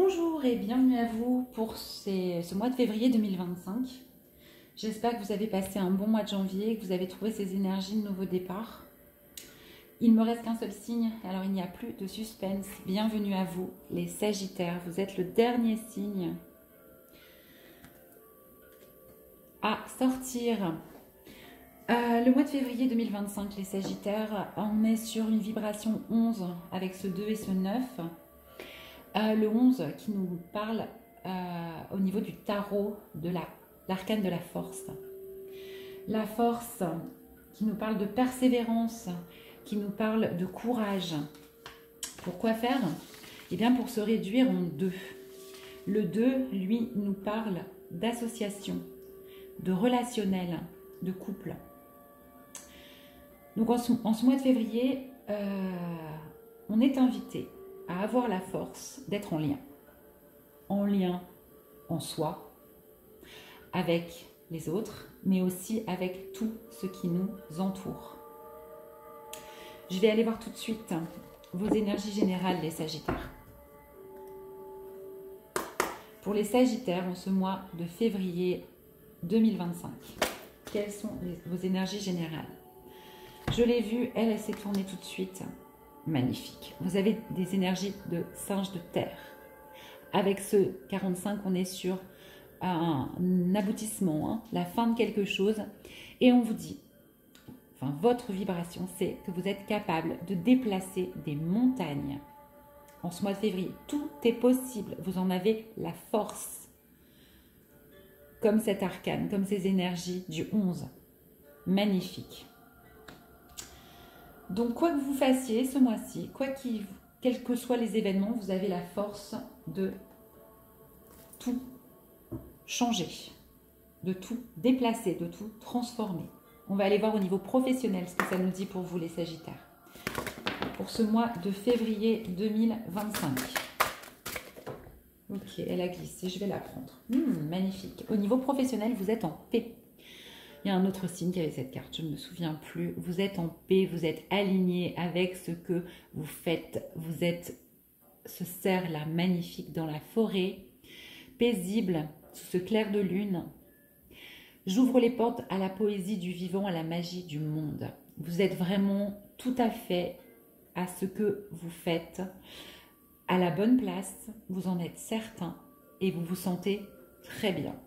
Bonjour et bienvenue à vous pour ce mois de février 2025. J'espère que vous avez passé un bon mois de janvier, que vous avez trouvé ces énergies de nouveau départ. Il ne me reste qu'un seul signe, alors il n'y a plus de suspense. Bienvenue à vous, les Sagittaires. Vous êtes le dernier signe à sortir. Le mois de février 2025, les Sagittaires, on est sur une vibration 11 avec ce 2 et ce 9. Le 11 qui nous parle au niveau du tarot de l'arcane de la force. La force qui nous parle de persévérance, qui nous parle de courage. Pourquoi faire? Eh bien pour se réduire en deux. Le 2, lui, nous parle d'association, de relationnel, de couple. Donc en ce mois de février, on est invité à avoir la force d'être en lien en soi, avec les autres, mais aussi avec tout ce qui nous entoure. Je vais aller voir tout de suite vos énergies générales, les Sagittaires. Pour les Sagittaires, en ce mois de février 2025, quelles sont vos énergies générales? Je l'ai vue, elle s'est tournée tout de suite. Magnifique. Vous avez des énergies de singe de terre. Avec ce 45, on est sur un aboutissement, hein, la fin de quelque chose. Et on vous dit, enfin votre vibration, c'est que vous êtes capable de déplacer des montagnes. En ce mois de février, tout est possible. Vous en avez la force. Comme cet arcane, comme ces énergies du 11. Magnifique. Donc, quoi que vous fassiez ce mois-ci, quels que soient les événements, vous avez la force de tout changer, de tout déplacer, de tout transformer. On va aller voir au niveau professionnel ce que ça nous dit pour vous, les Sagittaires. Pour ce mois de février 2025. Ok, elle a glissé, je vais la prendre. Magnifique. Au niveau professionnel, vous êtes en paix. Il y a un autre signe qui avait cette carte, je ne me souviens plus. Vous êtes en paix, vous êtes aligné avec ce que vous faites. Vous êtes ce cerf-là magnifique dans la forêt, paisible, sous ce clair de lune. J'ouvre les portes à la poésie du vivant, à la magie du monde. Vous êtes vraiment tout à fait à ce que vous faites, à la bonne place, vous en êtes certain et vous vous sentez très bien.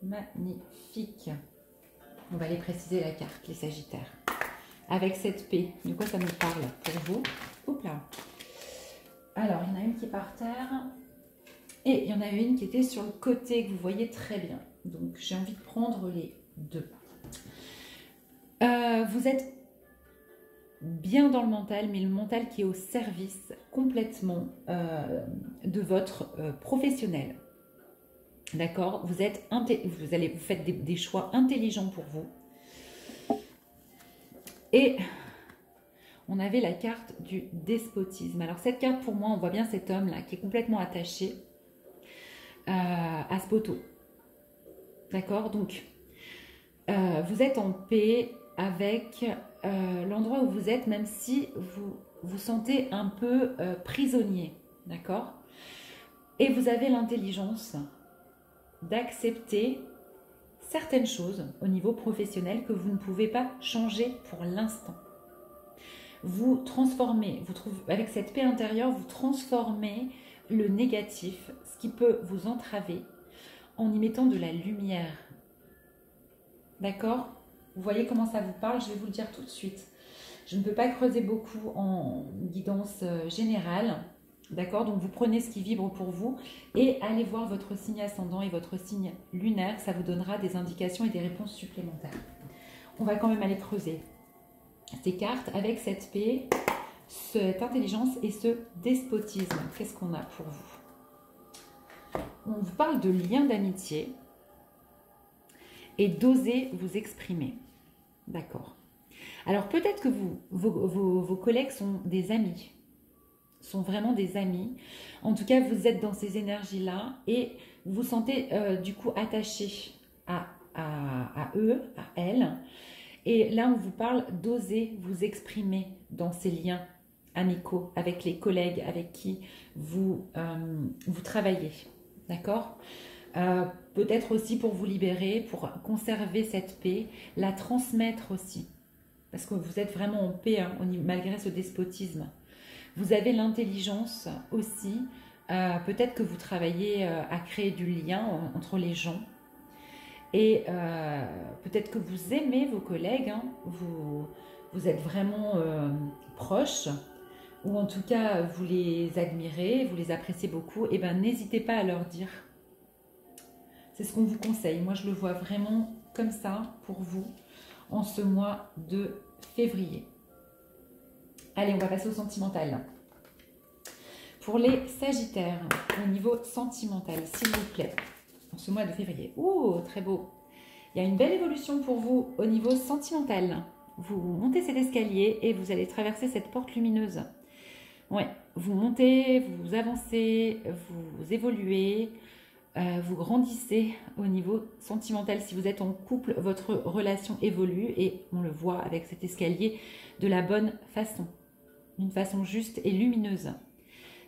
Magnifique. On va aller préciser la carte, les Sagittaires. Avec cette paix, de quoi ça nous parle pour vous? Oups là. Alors, il y en a une qui est par terre. Et il y en a une qui était sur le côté, que vous voyez très bien. Donc, j'ai envie de prendre les deux. Vous êtes bien dans le mental, mais le mental qui est au service complètement de votre professionnel. D'accord, vous faites des choix intelligents pour vous. Et on avait la carte du despotisme. Alors cette carte, pour moi, on voit bien cet homme-là qui est complètement attaché à ce poteau. D'accord, donc vous êtes en paix avec l'endroit où vous êtes, même si vous vous sentez un peu prisonnier. D'accord, et vous avez l'intelligence d'accepter certaines choses au niveau professionnel que vous ne pouvez pas changer pour l'instant. Vous transformez, avec cette paix intérieure, vous transformez le négatif, ce qui peut vous entraver, en y mettant de la lumière. D'accord? Vous voyez comment ça vous parle? Je vais vous le dire tout de suite. Je ne peux pas creuser beaucoup en guidance générale. D'accord, donc vous prenez ce qui vibre pour vous et allez voir votre signe ascendant et votre signe lunaire. Ça vous donnera des indications et des réponses supplémentaires. On va quand même aller creuser ces cartes avec cette paix, cette intelligence et ce despotisme. Qu'est-ce qu'on a pour vous? On vous parle de liens d'amitié et d'oser vous exprimer. D'accord. Alors peut-être que vos collègues sont des amis. Sont vraiment des amis. En tout cas, vous êtes dans ces énergies-là et vous vous sentez du coup attaché à eux, à elles. Et là, on vous parle d'oser vous exprimer dans ces liens amicaux, avec les collègues avec qui vous, vous travaillez. D'accord? Peut-être aussi pour vous libérer, pour conserver cette paix, la transmettre aussi. Parce que vous êtes vraiment en paix, hein, malgré ce despotisme. Vous avez l'intelligence aussi. Peut-être que vous travaillez à créer du lien entre les gens. Et peut-être que vous aimez vos collègues, hein, vous êtes vraiment proches, ou en tout cas vous les admirez, vous les appréciez beaucoup, et bien n'hésitez pas à leur dire. C'est ce qu'on vous conseille. Moi je le vois vraiment comme ça pour vous en ce mois de février. Allez, on va passer au sentimental. Pour les Sagittaires, au niveau sentimental, s'il vous plaît, en ce mois de février. Oh, très beau. Il y a une belle évolution pour vous au niveau sentimental. Vous montez cet escalier et vous allez traverser cette porte lumineuse. Ouais, vous montez, vous avancez, vous évoluez, vous grandissez au niveau sentimental. Si vous êtes en couple, votre relation évolue et on le voit avec cet escalier de la bonne façon, d'une façon juste et lumineuse.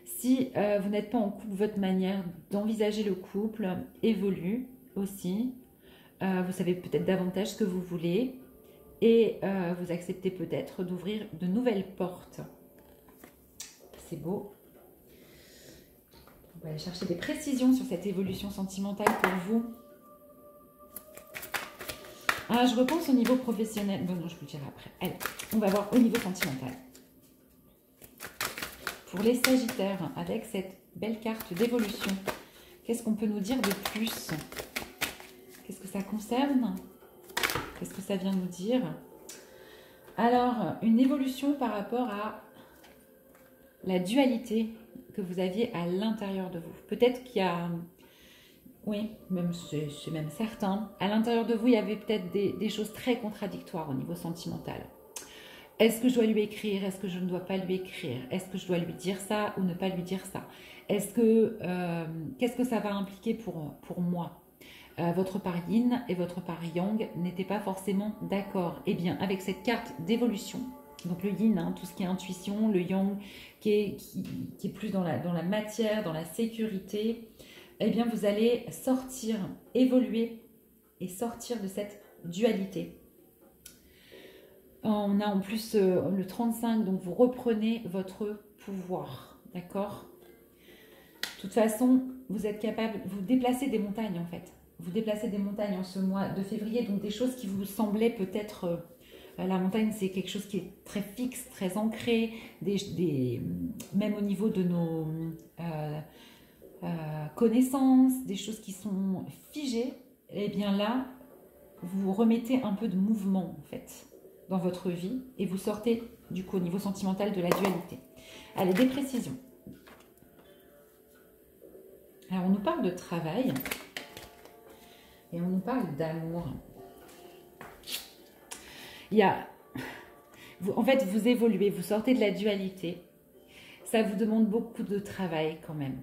Si vous n'êtes pas en couple, votre manière d'envisager le couple évolue aussi. Vous savez peut-être davantage ce que vous voulez et vous acceptez peut-être d'ouvrir de nouvelles portes. C'est beau. On va aller chercher des précisions sur cette évolution sentimentale pour vous. Ah, je repense au niveau professionnel. Bon, non, je vous le dirai après. Allez, on va voir au niveau sentimental. Pour les Sagittaires, avec cette belle carte d'évolution, qu'est-ce qu'on peut nous dire de plus? Qu'est-ce que ça concerne? Qu'est-ce que ça vient nous dire? Alors, une évolution par rapport à la dualité que vous aviez à l'intérieur de vous. Peut-être qu'il y a... Oui, même c'est même certain. À l'intérieur de vous, il y avait peut-être des choses très contradictoires au niveau sentimental. Est-ce que je dois lui écrire? Est-ce que je ne dois pas lui écrire? Est-ce que je dois lui dire ça ou ne pas lui dire ça? Est-ce que qu'est-ce que ça va impliquer pour moi? Votre part yin et votre part yang n'étaient pas forcément d'accord. Eh bien, avec cette carte d'évolution, donc le yin, hein, tout ce qui est intuition, le yang qui est plus dans la matière, dans la sécurité, eh bien, vous allez sortir, évoluer et sortir de cette dualité. On a en plus le 35, donc vous reprenez votre pouvoir, d'accord? De toute façon, vous êtes capable, vous déplacez des montagnes en fait. Vous déplacez des montagnes en ce mois de février, donc des choses qui vous semblaient peut-être... la montagne, c'est quelque chose qui est très fixe, très ancré, même au niveau de nos connaissances, des choses qui sont figées. Et bien là, vous remettez un peu de mouvement en fait dans votre vie et vous sortez du coup au niveau sentimental de la dualité. Allez, des précisions. Alors on nous parle de travail et on nous parle d'amour. Il y a, en fait vous évoluez, vous sortez de la dualité. Ça vous demande beaucoup de travail quand même.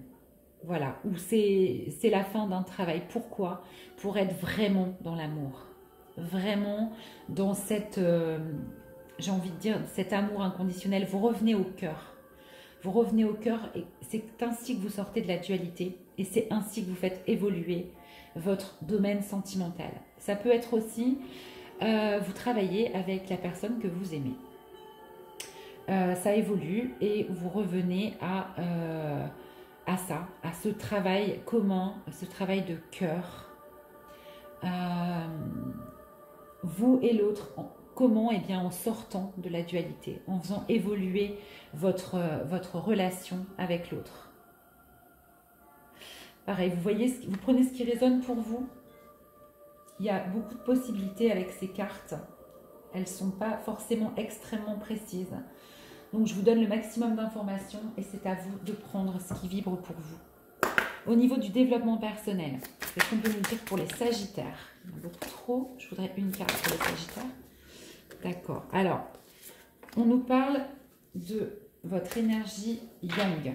Voilà, ou c'est la fin d'un travail. Pourquoi? Pour être vraiment dans l'amour. Vraiment dans cette, j'ai envie de dire, cet amour inconditionnel. Vous revenez au cœur. Vous revenez au cœur et c'est ainsi que vous sortez de la dualité et c'est ainsi que vous faites évoluer votre domaine sentimental. Ça peut être aussi, vous travaillez avec la personne que vous aimez. Ça évolue et vous revenez à ça, à ce travail commun, ce travail de cœur. Vous et l'autre, comment? Eh bien, en sortant de la dualité, en faisant évoluer votre relation avec l'autre. Pareil, vous voyez, vous prenez ce qui résonne pour vous. Il y a beaucoup de possibilités avec ces cartes. Elles ne sont pas forcément extrêmement précises. Donc, je vous donne le maximum d'informations et c'est à vous de prendre ce qui vibre pour vous. Au niveau du développement personnel, qu'est-ce qu'on peut nous dire pour les Sagittaires? Il y en a beaucoup trop. Je voudrais une carte pour les Sagittaires. D'accord. Alors, on nous parle de votre énergie yang.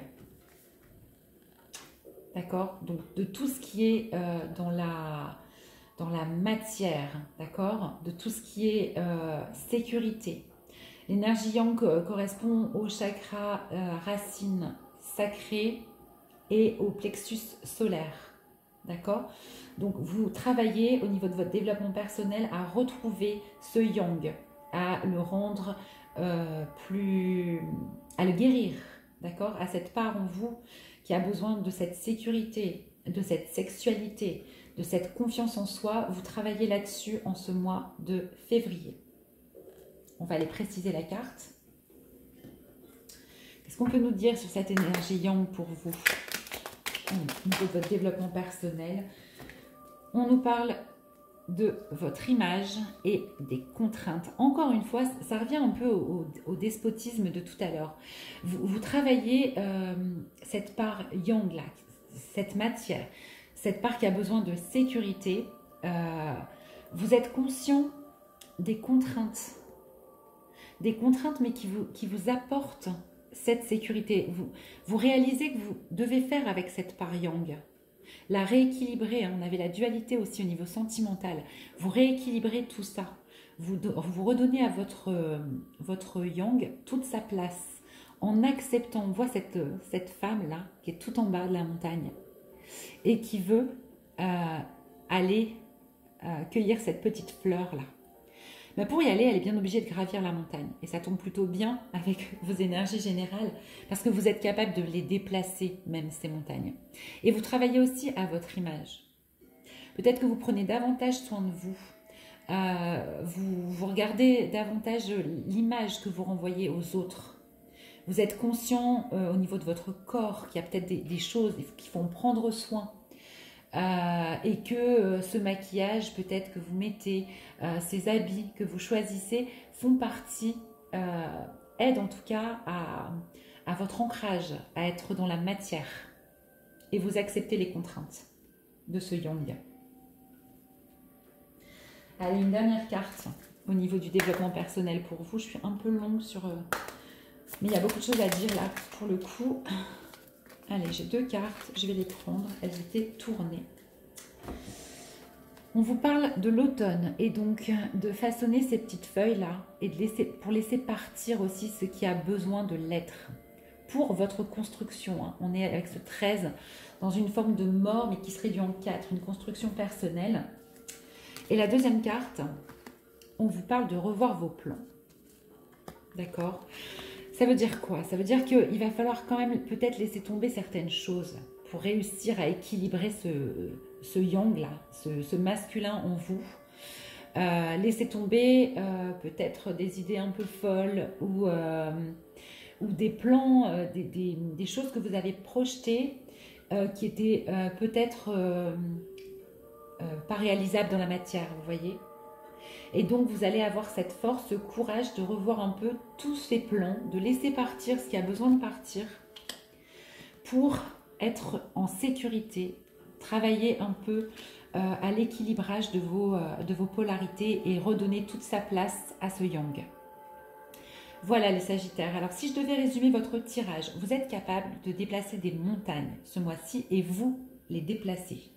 D'accord? Donc, de tout ce qui est dans la matière. D'accord? De tout ce qui est sécurité. L'énergie yang correspond au chakra racine sacré et au plexus solaire. D'accord? Donc, vous travaillez au niveau de votre développement personnel à retrouver ce yang, à le rendre plus... à le guérir, d'accord? À cette part en vous qui a besoin de cette sécurité, de cette sexualité, de cette confiance en soi. Vous travaillez là-dessus en ce mois de février. On va aller préciser la carte. Qu'est-ce qu'on peut nous dire sur cette énergie yang pour vous au niveau de votre développement personnel? On nous parle de votre image et des contraintes. Encore une fois, ça revient un peu au despotisme de tout à l'heure. Vous travaillez cette part yang là, cette matière, cette part qui a besoin de sécurité. Vous êtes conscient des contraintes mais qui vous apportent cette sécurité. Vous réalisez que vous devez faire avec cette part yang. La rééquilibrer, hein, on avait la dualité aussi au niveau sentimental. Vous rééquilibrez tout ça. Vous redonnez à votre yang toute sa place en acceptant. On voit cette femme-là qui est tout en bas de la montagne et qui veut aller cueillir cette petite fleur-là. Mais pour y aller, elle est bien obligée de gravir la montagne. Et ça tombe plutôt bien avec vos énergies générales parce que vous êtes capable de les déplacer, même ces montagnes. Et vous travaillez aussi à votre image. Peut-être que vous prenez davantage soin de vous. Vous regardez davantage l'image que vous renvoyez aux autres. Vous êtes conscient au niveau de votre corps qu'il y a peut-être des choses qui font prendre soin. Et que ce maquillage peut-être que vous mettez, ces habits que vous choisissez font partie, aident en tout cas à votre ancrage, à être dans la matière. Et vous acceptez les contraintes de ce yang. Allez, une dernière carte au niveau du développement personnel pour vous. Je suis un peu longue sur... mais il y a beaucoup de choses à dire là pour le coup. Allez, j'ai deux cartes, je vais les prendre. Elles étaient tournées. On vous parle de l'automne et donc de façonner ces petites feuilles-là et pour laisser partir aussi ce qui a besoin de l'être pour votre construction. Hein. On est avec ce 13 dans une forme de mort mais qui se réduit en 4, une construction personnelle. Et la deuxième carte, on vous parle de revoir vos plans. D'accord ? Ça veut dire quoi? Ça veut dire qu'il va falloir quand même peut-être laisser tomber certaines choses pour réussir à équilibrer ce yang-là, ce masculin en vous. Laisser tomber peut-être des idées un peu folles ou des plans, des choses que vous avez projetées qui étaient peut-être pas réalisables dans la matière, vous voyez. Et donc, vous allez avoir cette force, ce courage de revoir un peu tous ces plans, de laisser partir ce qui a besoin de partir pour être en sécurité, travailler un peu à l'équilibrage de vos polarités et redonner toute sa place à ce yang. Voilà les Sagittaires. Alors, si je devais résumer votre tirage, vous êtes capable de déplacer des montagnes ce mois-ci et vous les déplacez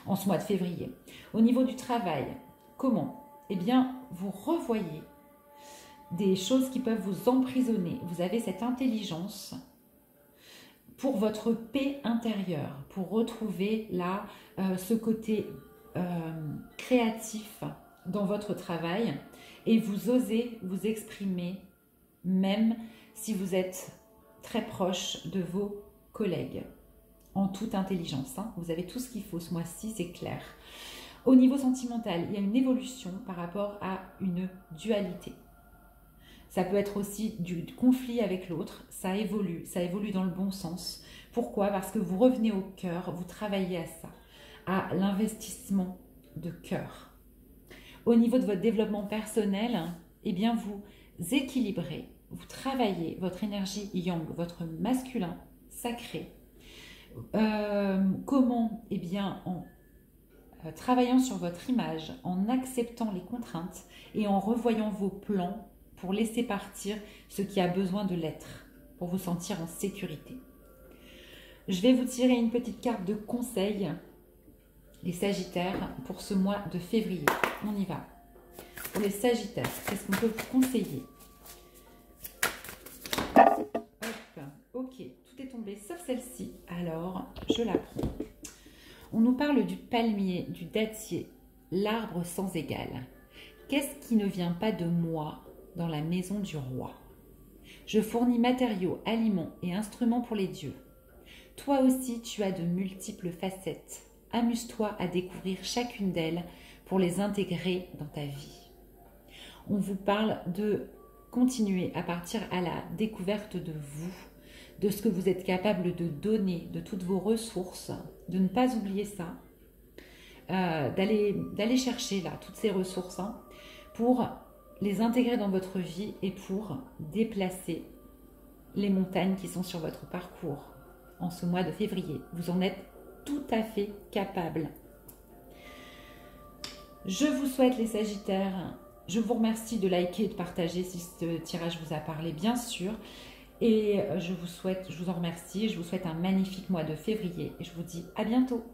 en ce mois de février. Au niveau du travail, comment ? Eh bien, vous revoyez des choses qui peuvent vous emprisonner. Vous avez cette intelligence pour votre paix intérieure, pour retrouver là ce côté créatif dans votre travail et vous osez vous exprimer même si vous êtes très proche de vos collègues en toute intelligence. Hein. Vous avez tout ce qu'il faut ce mois-ci, c'est clair. Au niveau sentimental, il y a une évolution par rapport à une dualité. Ça peut être aussi du conflit avec l'autre, ça évolue dans le bon sens. Pourquoi? Parce que vous revenez au cœur, vous travaillez à ça, à l'investissement de cœur. Au niveau de votre développement personnel, eh bien vous équilibrez, vous travaillez votre énergie yang, votre masculin sacré. Comment? Eh bien en travaillant sur votre image, en acceptant les contraintes et en revoyant vos plans pour laisser partir ce qui a besoin de l'être, pour vous sentir en sécurité. Je vais vous tirer une petite carte de conseil, les Sagittaires, pour ce mois de février. On y va. Pour les Sagittaires, qu'est-ce qu'on peut vous conseiller celle-ci. Alors, je la prends. On nous parle du palmier, du dattier, l'arbre sans égal. Qu'est-ce qui ne vient pas de moi dans la maison du roi? Je fournis matériaux, aliments et instruments pour les dieux. Toi aussi, tu as de multiples facettes. Amuse-toi à découvrir chacune d'elles pour les intégrer dans ta vie. On vous parle de continuer à partir à la découverte de vous, de ce que vous êtes capable de donner, de toutes vos ressources, de ne pas oublier ça, d'aller chercher là toutes ces ressources pour les intégrer dans votre vie et pour déplacer les montagnes qui sont sur votre parcours en ce mois de février. Vous en êtes tout à fait capable. Je vous souhaite les Sagittaires, je vous remercie de liker et de partager si ce tirage vous a parlé, bien sûr. Et je vous en remercie, je vous souhaite un magnifique mois de février et je vous dis à bientôt.